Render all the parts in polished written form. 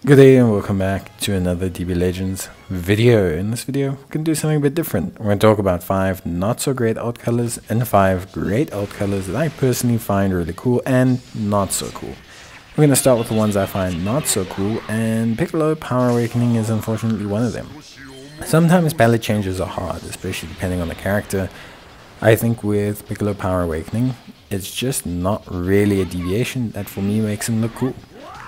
Good day and welcome back to another DB Legends video. In this video, we can do something a bit different. We're going to talk about 5 not so great alt colors and 5 great alt colors that I personally find really cool and not so cool. We're going to start with the ones I find not so cool, and Piccolo Power Awakening is unfortunately one of them. Sometimes palette changes are hard, especially depending on the character. I think with Piccolo Power Awakening, it's just not really a deviation that for me makes him look cool.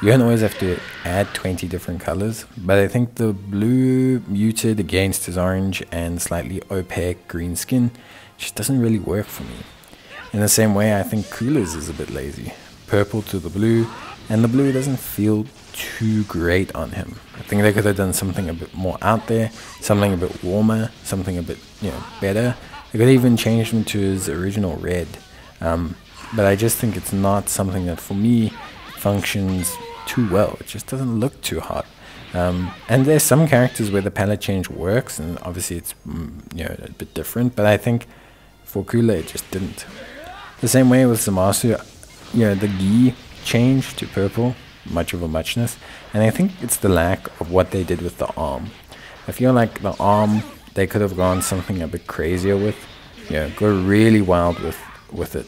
You don't always have to add 20 different colors, but I think the blue muted against his orange and slightly opaque green skin just doesn't really work for me. In the same way, I think Cooler's is a bit lazy. Purple to the blue, and the blue doesn't feel too great on him. I think they could have done something a bit more out there, something a bit warmer, something a bit, better. They could even change him to his original red. But I just think it's not something that for me functions too well. It just doesn't look too hot. And there's some characters where the palette change works, and obviously it's a bit different, but I think for Cooler it just didn't. The same way with Zamasu, the gi change to purple, much of a muchness, and I think it's the lack of what they did with the arm. I feel like the arm they could have gone something a bit crazier with, go really wild with it,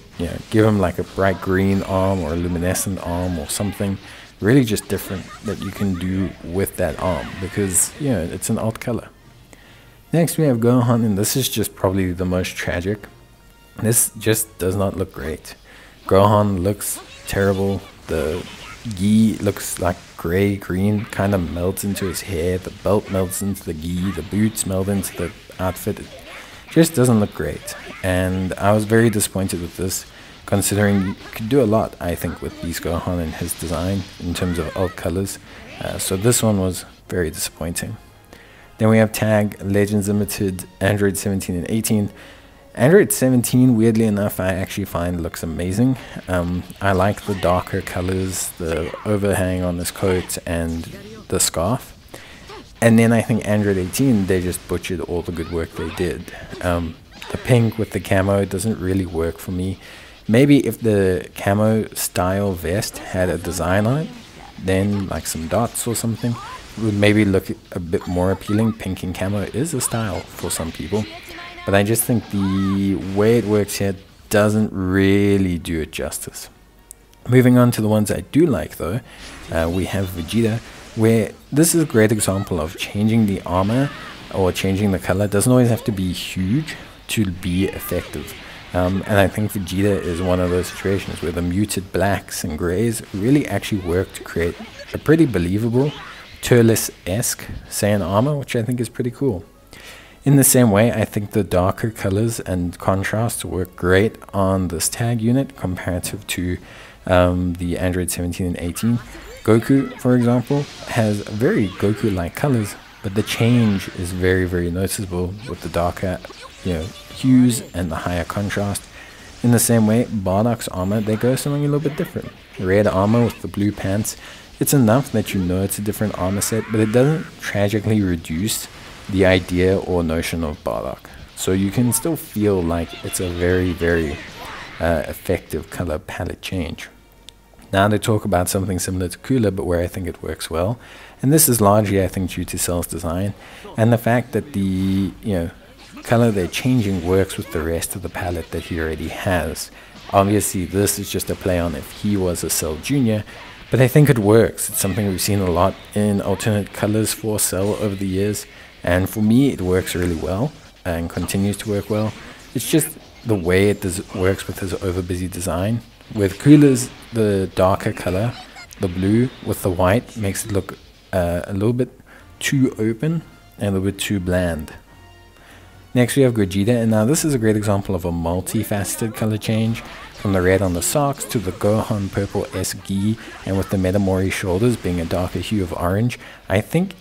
give him like a bright green arm or a luminescent arm or something really just different that you can do with that arm, because it's an alt color. Next we have Gohan, and this is just probably the most tragic. This just does not look great. Gohan looks terrible. The gi looks like gray green, kind of melts into his hair, the belt melts into the gi, the boots melt into the outfit. It just doesn't look great, and I was very disappointed with this, considering you could do a lot, I think, with these Gohan and his design in terms of alt colors. So this one was very disappointing. Then we have Tag Legends Limited Android 17 and 18. Android 17, weirdly enough, I actually find looks amazing. I like the darker colors, the overhang on his coat and the scarf. And then I think Android 18, they just butchered all the good work they did. The pink with the camo doesn't really work for me. Maybe if the camo style vest had a design on it, then like some dots or something, it would maybe look a bit more appealing. Pink and camo is a style for some people, but I just think the way it works here doesn't really do it justice. Moving on to the ones I do like though, we have Vegeta, where this is a great example of changing the armor or changing the color. It doesn't always have to be huge to be effective. And I think Vegeta is one of those situations where the muted blacks and grays really actually work to create a pretty believable Turles-esque Saiyan armor, which I think is pretty cool. In the same way, I think the darker colors and contrasts work great on this tag unit comparative to the Android 17 and 18. Goku, for example, has very Goku-like colors, but the change is very, very noticeable with the darker hues and the higher contrast. In the same way, Bardock's armor, they go something a little bit different. Red armor with the blue pants, it's enough that you know it's a different armor set, but it doesn't tragically reduce the idea or notion of Bardock. So you can still feel like it's a very, very effective color palette change. Now to talk about something similar to Cooler, but where I think it works well, and this is largely I think due to Cell's design and the fact that the color they're changing works with the rest of the palette that he already has. Obviously this is just a play on if he was a Cell Jr., but I think it works. It's something we've seen a lot in alternate colors for Cell over the years, and for me it works really well and continues to work well. It's just the way it works with his overbusy design. With Cooler's, the darker color, the blue with the white, makes it look a little bit too open and a little bit too bland. Next we have Gogeta, and now this is a great example of a multifaceted color change, from the red on the socks to the Gohan purple-esque gi, and with the Metamori shoulders being a darker hue of orange. I think,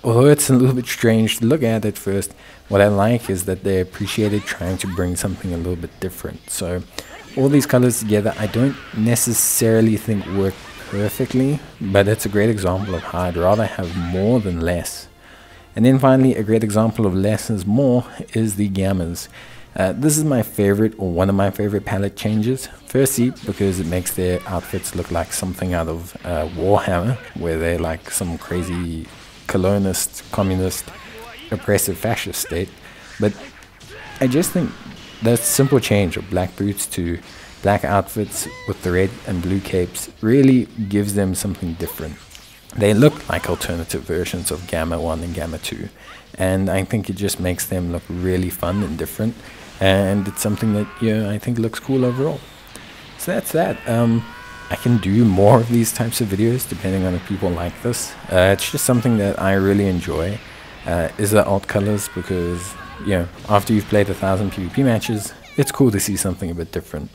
although it's a little bit strange to look at first, what I like is that they appreciated trying to bring something a little bit different. So all these colors together I don't necessarily think work perfectly, but it's a great example of how I'd rather have more than less. And then finally, a great example of less is more is the Gammas. This is my favorite, or one of my favorite palette changes. Firstly, because it makes their outfits look like something out of Warhammer, where they're like some crazy colonist, communist, oppressive fascist state. But I just think that simple change of black boots to black outfits with the red and blue capes really gives them something different. They look like alternative versions of Gamma 1 and Gamma 2, and I think it just makes them look really fun and different, and it's something that, I think looks cool overall. So that's that. I can do more of these types of videos depending on if people like this. It's just something that I really enjoy, is the alt colors, because after you've played 1,000 PvP matches, it's cool to see something a bit different.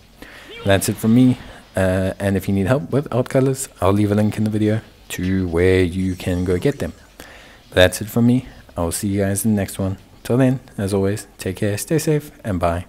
That's it from me, and if you need help with alt colors, I'll leave a link in the video to where you can go get them. That's it from me. I'll see you guys in the next one. Till then, as always, take care, stay safe, and bye.